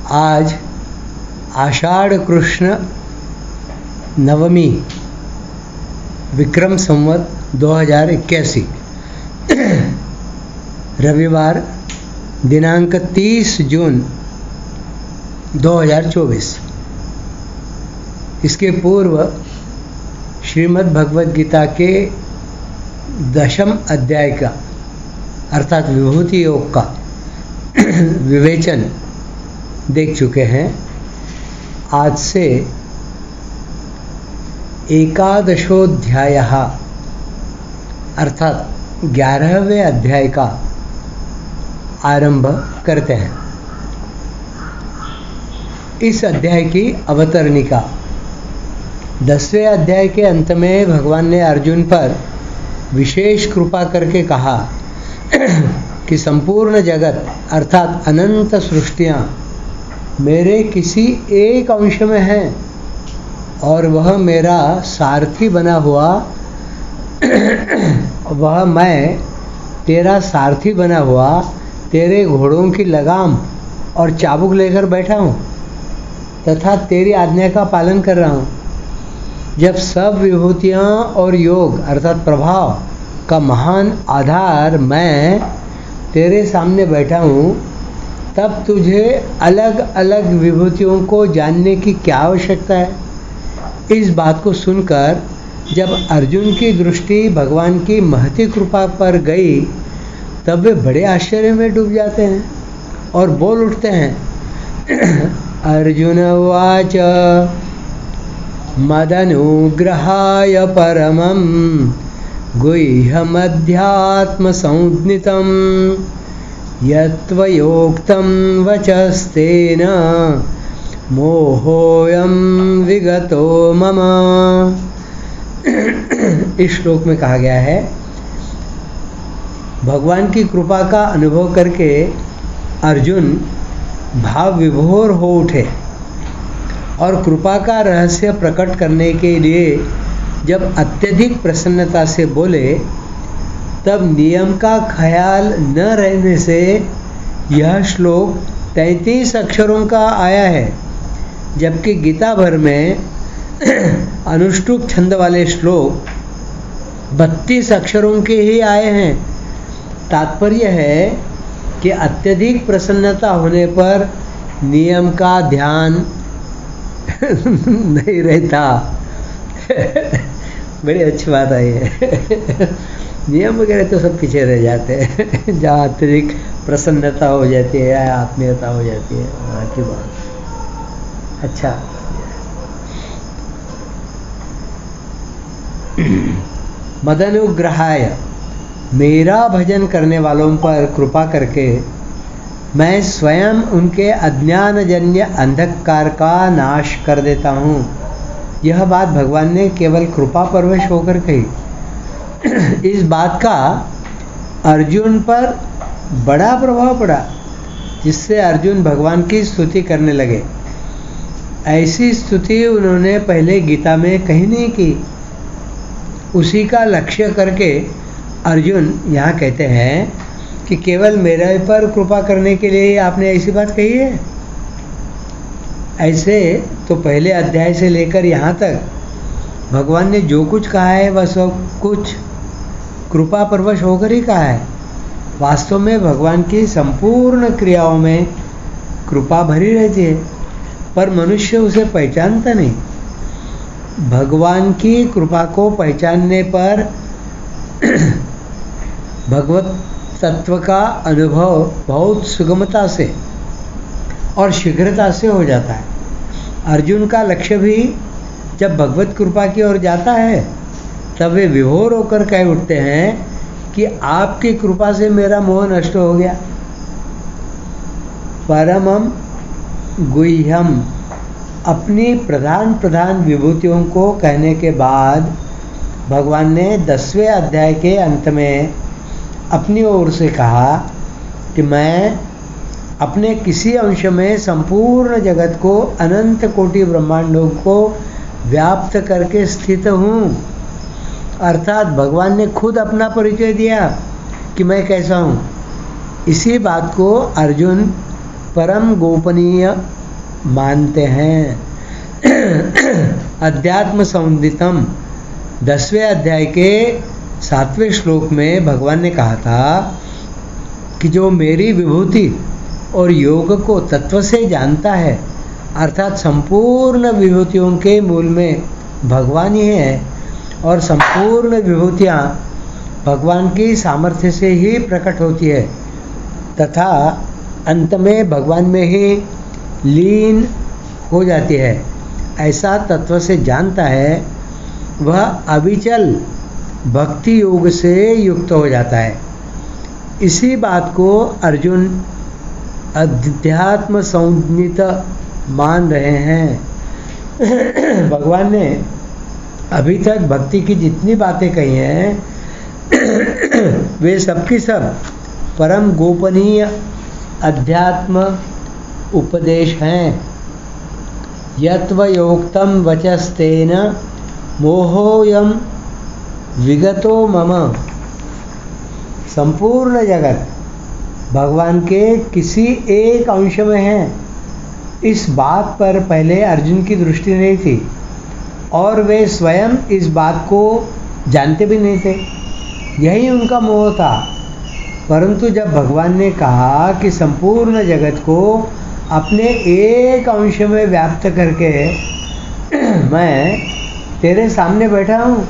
आज आषाढ़ कृष्ण नवमी विक्रम संवत 2081 रविवार दिनांक 30 जून 2024। इसके पूर्व श्रीमद् भगवद गीता के 10वें अध्याय का अर्थात विभूति योग का विवेचन देख चुके हैं। आज से एकादशोध्याय अर्थात 11वें अध्याय का आरंभ करते हैं। इस अध्याय की अवतरणिका 10वें अध्याय के अंत में भगवान ने अर्जुन पर विशेष कृपा करके कहा कि संपूर्ण जगत अर्थात अनंत सृष्टियाँ मेरे किसी एक अंश में हैं और वह मेरा सारथी बना हुआ वह मैं तेरा सारथी बना हुआ तेरे घोड़ों की लगाम और चाबुक लेकर बैठा हूँ तथा तेरी आज्ञा का पालन कर रहा हूँ। जब सब विभूतियाँ और योग अर्थात प्रभाव का महान आधार मैं तेरे सामने बैठा हूँ, तब तुझे अलग अलग विभूतियों को जानने की क्या आवश्यकता है। इस बात को सुनकर जब अर्जुन की दृष्टि भगवान की महती कृपा पर गई तब वे बड़े आश्चर्य में डूब जाते हैं और बोल उठते हैं। अर्जुन उवाच मदनुग्रहाय परमं गुह्यमध्यात्म संज्ञितं यत्त्वयोक्तं वचस्तेन मोहोऽयं विगतो मम। इस श्लोक में कहा गया है, भगवान की कृपा का अनुभव करके अर्जुन भाव विभोर हो उठे और कृपा का रहस्य प्रकट करने के लिए जब अत्यधिक प्रसन्नता से बोले, तब नियम का ख्याल न रहने से यह श्लोक 33 अक्षरों का आया है, जबकि गीता भर में अनुष्टुप छंद वाले श्लोक 32 अक्षरों के ही आए हैं। तात्पर्य है कि अत्यधिक प्रसन्नता होने पर नियम का ध्यान नहीं रहता। बड़ी अच्छी बात आई है। नियम वगैरह तो सब पीछे रह जाते हैं जहाँ अत्यधिक प्रसन्नता हो जाती है या आत्मीयता हो जाती है वहाँ की बात। अच्छा, मदनुग्रहाय मेरा भजन करने वालों पर कृपा करके मैं स्वयं उनके अज्ञानजन्य अंधकार का नाश कर देता हूँ। यह बात भगवान ने केवल कृपा परवश होकर कही। इस बात का अर्जुन पर बड़ा प्रभाव पड़ा, जिससे अर्जुन भगवान की स्तुति करने लगे। ऐसी स्तुति उन्होंने पहले गीता में कहीं नहीं की। उसी का लक्ष्य करके अर्जुन यहाँ कहते हैं कि केवल मेरे पर कृपा करने के लिए आपने ऐसी बात कही है। ऐसे तो पहले अध्याय से लेकर यहाँ तक भगवान ने जो कुछ कहा है वह सब कुछ कृपा परवश होकर ही कहा है। वास्तव में भगवान की संपूर्ण क्रियाओं में कृपा भरी रहती है, पर मनुष्य उसे पहचानता नहीं। भगवान की कृपा को पहचानने पर भगवत तत्व का अनुभव बहुत सुगमता से और शीघ्रता से हो जाता है। अर्जुन का लक्ष्य भी जब भगवत कृपा की ओर जाता है तब वे विभोर होकर कह उठते हैं कि आपकी कृपा से मेरा मोह नष्ट हो गया। परमम गुह्यम अपनी प्रधान विभूतियों को कहने के बाद भगवान ने 10वें अध्याय के अंत में अपनी ओर से कहा कि मैं अपने किसी अंश में संपूर्ण जगत को अनंत कोटि ब्रह्मांडों को व्याप्त करके स्थित हूँ। अर्थात भगवान ने खुद अपना परिचय दिया कि मैं कैसा हूँ। इसी बात को अर्जुन परम गोपनीय मानते हैं। अध्यात्म संदितम 10वें अध्याय के 7वें श्लोक में भगवान ने कहा था कि जो मेरी विभूति और योग को तत्व से जानता है, अर्थात संपूर्ण विभूतियों के मूल में भगवान ही है और संपूर्ण विभूतियाँ भगवान की सामर्थ्य से ही प्रकट होती है तथा अंत में भगवान में ही लीन हो जाती है, ऐसा तत्व से जानता है, वह अविचल भक्ति योग से युक्त हो जाता है। इसी बात को अर्जुन अध्यात्म संज्ञित मान रहे हैं। भगवान ने अभी तक भक्ति की जितनी बातें कही हैं वे सब की सब परम गोपनीय अध्यात्म उपदेश हैं। यत्वयोक्तम वचस्तेन मोहोयम विगतो मम। संपूर्ण जगत भगवान के किसी एक अंश में है, इस बात पर पहले अर्जुन की दृष्टि नहीं थी और वे स्वयं इस बात को जानते भी नहीं थे, यही उनका मोह था। परंतु जब भगवान ने कहा कि संपूर्ण जगत को अपने एक अंश में व्याप्त करके मैं तेरे सामने बैठा हूँ,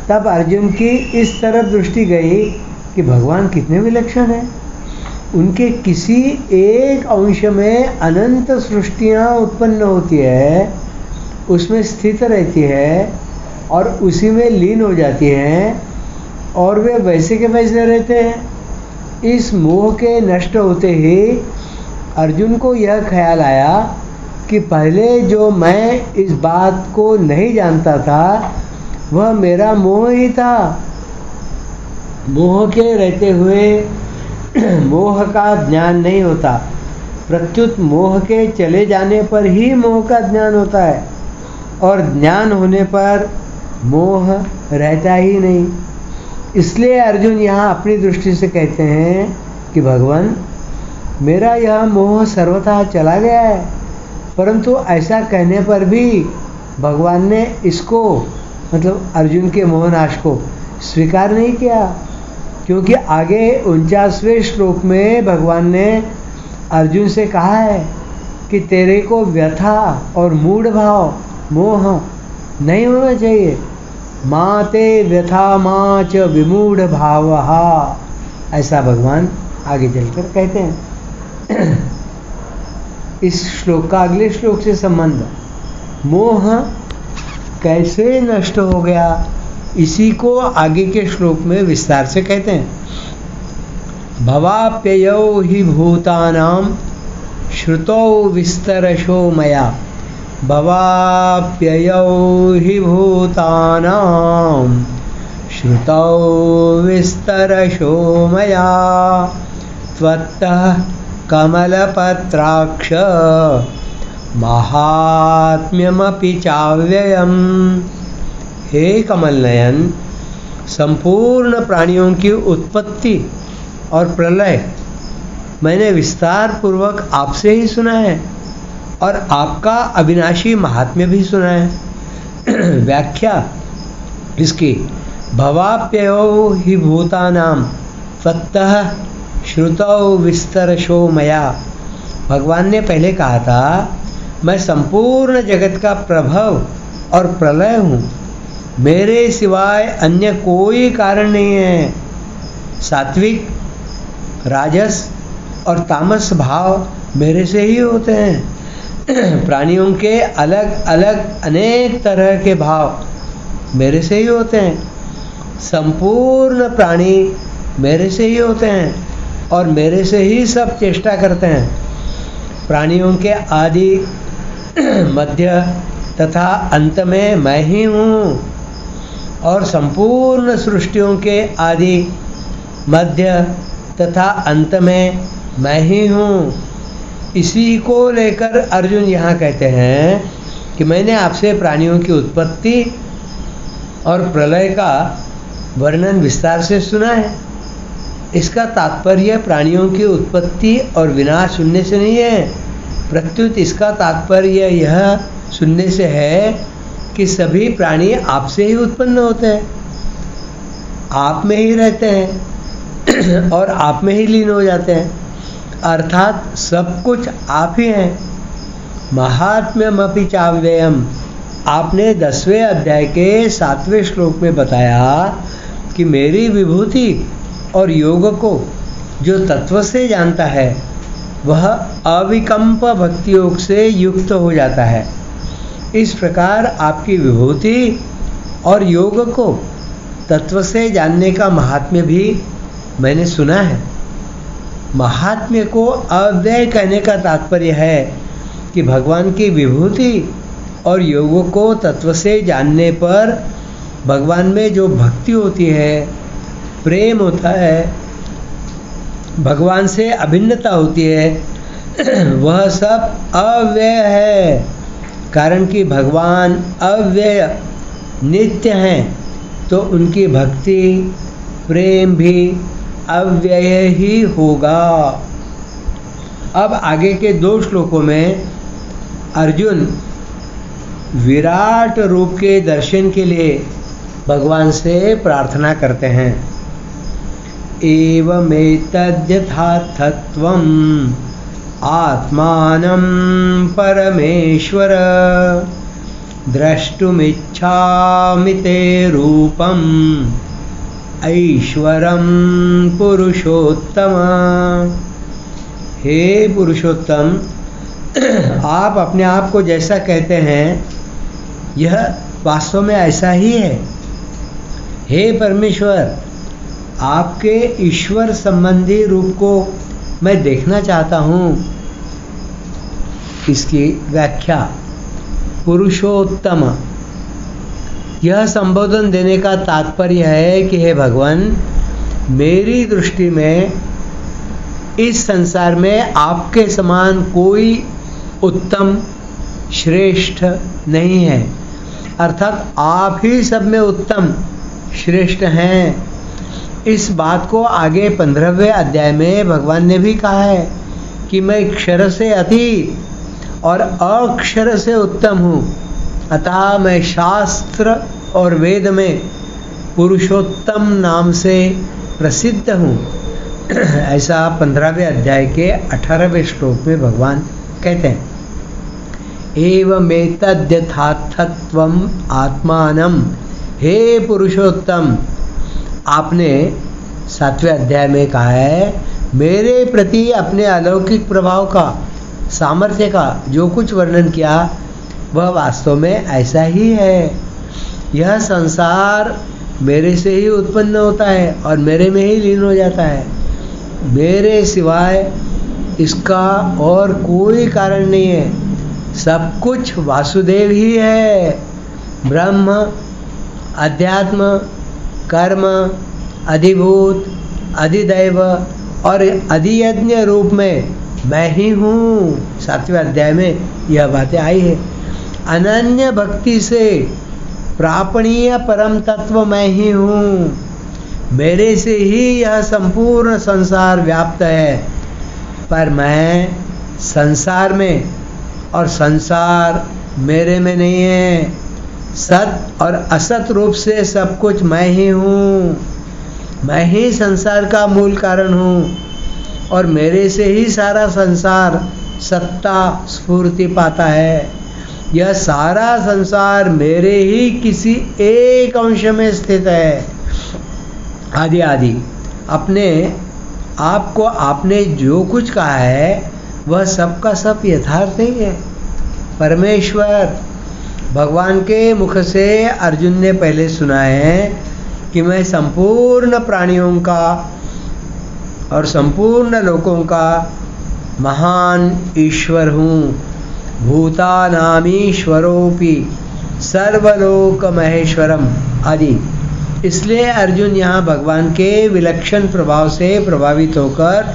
तब अर्जुन की इस तरफ दृष्टि गई कि भगवान कितने विलक्षण हैं। उनके किसी एक अंश में अनंत सृष्टियाँ उत्पन्न होती है, उसमें स्थित रहती है और उसी में लीन हो जाती हैं और वे वैसे के वैसे रहते हैं। इस मोह के नष्ट होते ही अर्जुन को यह ख्याल आया कि पहले जो मैं इस बात को नहीं जानता था वह मेरा मोह ही था। मोह के रहते हुए मोह का ज्ञान नहीं होता, प्रत्युत मोह के चले जाने पर ही मोह का ज्ञान होता है और ज्ञान होने पर मोह रहता ही नहीं। इसलिए अर्जुन यहाँ अपनी दृष्टि से कहते हैं कि भगवान मेरा यह मोह सर्वथा चला गया है, परंतु ऐसा कहने पर भी भगवान ने इसको मतलब अर्जुन के मोहनाश को स्वीकार नहीं किया, क्योंकि आगे 49वें श्लोक में भगवान ने अर्जुन से कहा है कि तेरे को व्यथा और मूढ़ भाव मोह नहीं होना चाहिए। माते व्यथा माँ च विमूढ़ भावः, ऐसा भगवान आगे चलकर कहते हैं। इस श्लोक का अगले श्लोक से संबंध, मोह कैसे नष्ट हो गया, इसी को आगे के श्लोक में विस्तार से कहते हैं। भवाप्ययौ हि भूतानां श्रुतौ विस्तरशो मया। भवाप्ययौ हि भूतानां श्रुतौ विस्तरशो मया। त्वत्तः कमलपत्राक्ष महात्म्यमपि चाव्ययम्। हे कमल नयन, संपूर्ण प्राणियों की उत्पत्ति और प्रलय मैंने विस्तार पूर्वक आपसे ही सुना है और आपका अविनाशी महात्म्य भी सुना है। व्याख्या इसकी, भवाप्ययो हि भूतानां तत्तः श्रुतौ विस्तरशो मया। भगवान ने पहले कहा था मैं संपूर्ण जगत का प्रभव और प्रलय हूँ, मेरे सिवाय अन्य कोई कारण नहीं है। सात्विक, राजस और तामस भाव मेरे से ही होते हैं। प्राणियों के अलग अलग अनेक तरह के भाव मेरे से ही होते हैं। संपूर्ण प्राणी मेरे से ही होते हैं और मेरे से ही सब चेष्टा करते हैं। प्राणियों के आदि मध्य तथा अंत में मैं ही हूँ और संपूर्ण सृष्टियों के आदि मध्य तथा अंत में मैं ही हूँ। इसी को लेकर अर्जुन यहाँ कहते हैं कि मैंने आपसे प्राणियों की उत्पत्ति और प्रलय का वर्णन विस्तार से सुना है। इसका तात्पर्य प्राणियों की उत्पत्ति और विनाश सुनने से नहीं है, प्रत्युत इसका तात्पर्य यह सुनने से है कि सभी प्राणी आपसे ही उत्पन्न होते हैं, आप में ही रहते हैं और आप में ही लीन हो जाते हैं, अर्थात सब कुछ आप ही हैं। महात्म्यमपि चाव्ययम्, आपने 10वें अध्याय के 7वें श्लोक में बताया कि मेरी विभूति और योग को जो तत्व से जानता है वह अविकम्प भक्ति योग से युक्त हो जाता है। इस प्रकार आपकी विभूति और योग को तत्व से जानने का महात्म्य भी मैंने सुना है। महात्म्य को अव्यय कहने का तात्पर्य है कि भगवान की विभूति और योग को तत्व से जानने पर भगवान में जो भक्ति होती है, प्रेम होता है, भगवान से अभिन्नता होती है, वह सब अव्यय है। कारण कि भगवान अव्यय नित्य हैं तो उनकी भक्ति प्रेम भी अव्यय ही होगा। अब आगे के 2 श्लोकों में अर्जुन विराट रूप के दर्शन के लिए भगवान से प्रार्थना करते हैं। एवमेतद्यथार्थत्वम् आत्मानं परमेश्वर द्रष्टुमिच्छामि ते रूपम् ऐश्वरं पुरुषोत्तम। हे पुरुषोत्तम, आप अपने आप को जैसा कहते हैं यह वास्तव में ऐसा ही है। हे परमेश्वर, आपके ईश्वर संबंधी रूप को मैं देखना चाहता हूँ। इसकी व्याख्या पुरुषोत्तम, यह संबोधन देने का तात्पर्य है कि हे भगवान, मेरी दृष्टि में इस संसार में आपके समान कोई उत्तम श्रेष्ठ नहीं है, अर्थात आप ही सब में उत्तम श्रेष्ठ हैं। इस बात को आगे 15वें अध्याय में भगवान ने भी कहा है कि मैं क्षर से अतीत और अक्षर से उत्तम हूँ, अतः मैं शास्त्र और वेद में पुरुषोत्तम नाम से प्रसिद्ध हूँ। ऐसा 15वें अध्याय के 18वें श्लोक में भगवान कहते हैं। एवमेतद्यथार्थत्वम् आत्मानं, हे पुरुषोत्तम, आपने 7वें अध्याय में कहा है मेरे प्रति अपने अलौकिक प्रभाव का, सामर्थ्य का जो कुछ वर्णन किया वह वास्तव में ऐसा ही है। यह संसार मेरे से ही उत्पन्न होता है और मेरे में ही लीन हो जाता है, मेरे सिवाय इसका और कोई कारण नहीं है। सब कुछ वासुदेव ही है। ब्रह्म, अध्यात्म, कर्म, अधिभूत, अधिदैव और अधियज्ञ रूप में मैं ही हूँ। 7वें अध्याय में यह बातें आई है। अनन्य भक्ति से प्रापणीय परम तत्व मैं ही हूँ। मेरे से ही यह संपूर्ण संसार व्याप्त है, पर मैं संसार में और संसार मेरे में नहीं है। सत और असत रूप से सब कुछ मैं ही हूँ। मैं ही संसार का मूल कारण हूँ और मेरे से ही सारा संसार सत्ता स्फूर्ति पाता है। यह सारा संसार मेरे ही किसी एक अंश में स्थित है। आदि आदि अपने आप को आपने जो कुछ कहा है वह सब का सब यथार्थ नहीं है। परमेश्वर भगवान के मुख से अर्जुन ने पहले सुना है कि मैं संपूर्ण प्राणियों का और संपूर्ण लोकों का महान ईश्वर हूँ। भूतानामीश्वरोपि सर्वलोक महेश्वरम आदि। इसलिए अर्जुन यहाँ भगवान के विलक्षण प्रभाव से प्रभावित होकर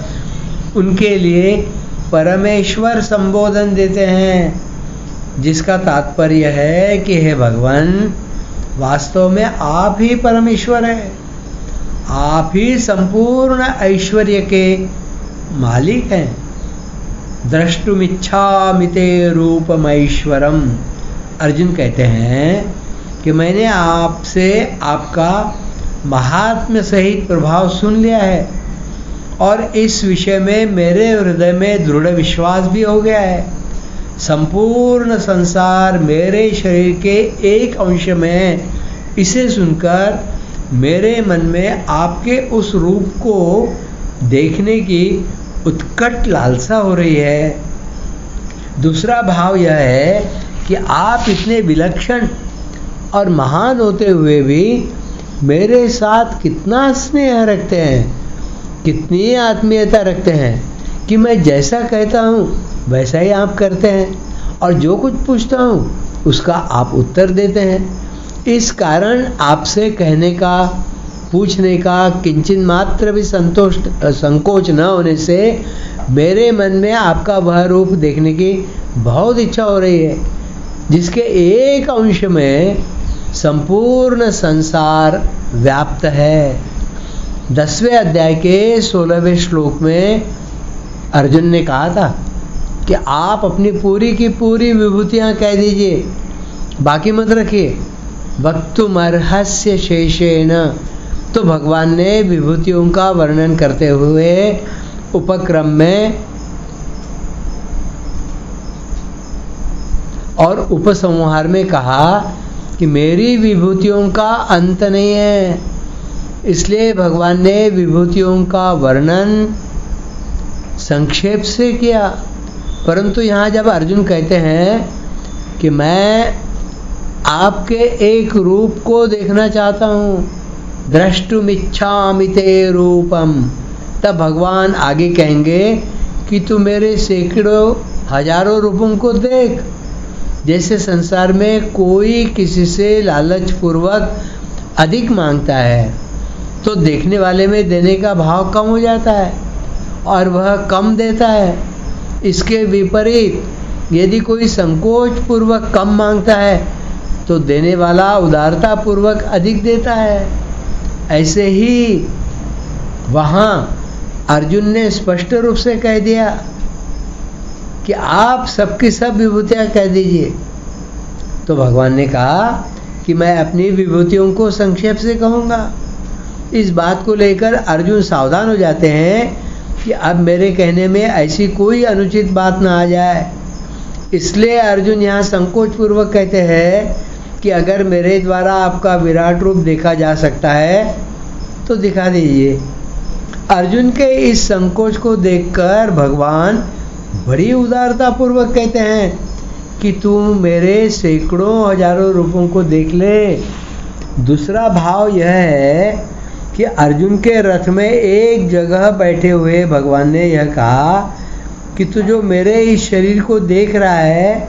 उनके लिए परमेश्वर संबोधन देते हैं, जिसका तात्पर्य है कि हे भगवान, वास्तव में आप ही परमेश्वर हैं। आप ही संपूर्ण ऐश्वर्य के मालिक हैं। द्रष्टुमिच्छामि ते रूपमैश्वरम। अर्जुन कहते हैं कि मैंने आपसे आपका महात्म्य सहित प्रभाव सुन लिया है और इस विषय में मेरे हृदय में दृढ़ विश्वास भी हो गया है। संपूर्ण संसार मेरे शरीर के एक अंश में, इसे सुनकर मेरे मन में आपके उस रूप को देखने की उत्कट लालसा हो रही है। दूसरा भाव यह है कि आप इतने विलक्षण और महान होते हुए भी मेरे साथ कितना स्नेह रखते हैं, कितनी आत्मीयता रखते हैं कि मैं जैसा कहता हूँ वैसा ही आप करते हैं और जो कुछ पूछता हूँ उसका आप उत्तर देते हैं। इस कारण आपसे कहने का, पूछने का किंचित मात्र भी संकोच न होने से मेरे मन में आपका वह रूप देखने की बहुत इच्छा हो रही है, जिसके एक अंश में संपूर्ण संसार व्याप्त है। 10वें अध्याय के 16वें श्लोक में अर्जुन ने कहा था कि आप अपनी पूरी की पूरी विभूतियां कह दीजिए, बाकी मत रखिए। वक्तुमर्हस्य शेषेण। तो भगवान ने विभूतियों का वर्णन करते हुए उपक्रम में और उपसंहार में कहा कि मेरी विभूतियों का अंत नहीं है। इसलिए भगवान ने विभूतियों का वर्णन संक्षेप से किया। परंतु यहाँ जब अर्जुन कहते हैं कि मैं आपके एक रूप को देखना चाहता हूँ, द्रष्टुमिच्छामि ते रूपम, तब भगवान आगे कहेंगे कि तू मेरे सैकड़ों हजारों रूपों को देख। जैसे संसार में कोई किसी से लालच पूर्वक अधिक मांगता है तो देखने वाले में देने का भाव कम हो जाता है और वह कम देता है। इसके विपरीत यदि कोई संकोच पूर्वक कम मांगता है तो देने वाला उदारता पूर्वक अधिक देता है। ऐसे ही वहाँ अर्जुन ने स्पष्ट रूप से कह दिया कि आप सबकी सब विभूतियाँ कह दीजिए। तो भगवान ने कहा कि मैं अपनी विभूतियों को संक्षेप से कहूँगा। इस बात को लेकर अर्जुन सावधान हो जाते हैं कि अब मेरे कहने में ऐसी कोई अनुचित बात ना आ जाए। इसलिए अर्जुन यहाँ संकोच पूर्वक कहते हैं कि अगर मेरे द्वारा आपका विराट रूप देखा जा सकता है तो दिखा दीजिए। अर्जुन के इस संकोच को देखकर भगवान बड़ी उदारता पूर्वक कहते हैं कि तू मेरे सैकड़ों हजारों रूपों को देख ले। दूसरा भाव यह है कि अर्जुन के रथ में एक जगह बैठे हुए भगवान ने यह कहा कि तू जो मेरे इस शरीर को देख रहा है,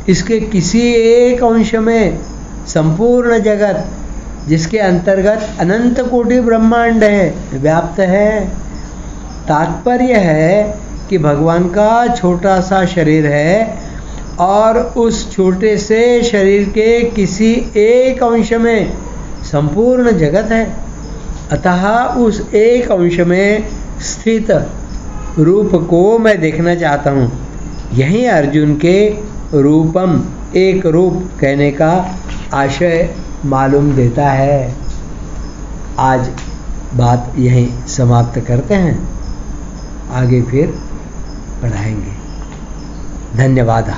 इसके किसी एक अंश में संपूर्ण जगत, जिसके अंतर्गत अनंत कोटि ब्रह्मांड है, व्याप्त है। तात्पर्य है कि भगवान का छोटा सा शरीर है और उस छोटे से शरीर के किसी एक अंश में संपूर्ण जगत है। अतः उस एक अंश में स्थित रूप को मैं देखना चाहता हूँ। यही अर्जुन के रूपम, एक रूप कहने का आशय मालूम देता है। आज बात यहीं समाप्त करते हैं, आगे फिर पढ़ाएंगे। धन्यवाद।